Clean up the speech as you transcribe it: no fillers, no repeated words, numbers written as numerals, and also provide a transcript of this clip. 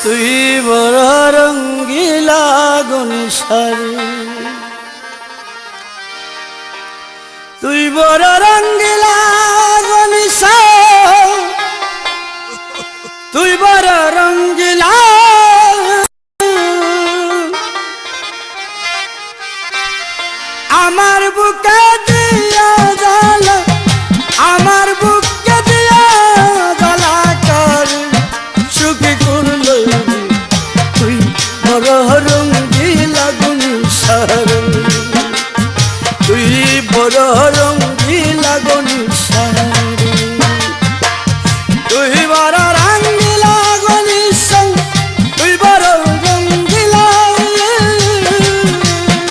তুই বড় রঙ্গিলা গুণসারি, তুই বড় রঙ্গিলা গুণসারি, তুই বড় রঙ্গিলা। আমার বুকে দিয়া জ্বালা, আমার বুকে দিয়া জ্বালা কর সুখী করল। তুই বড় রঙ্গিলা গুণসারি, তুই বড়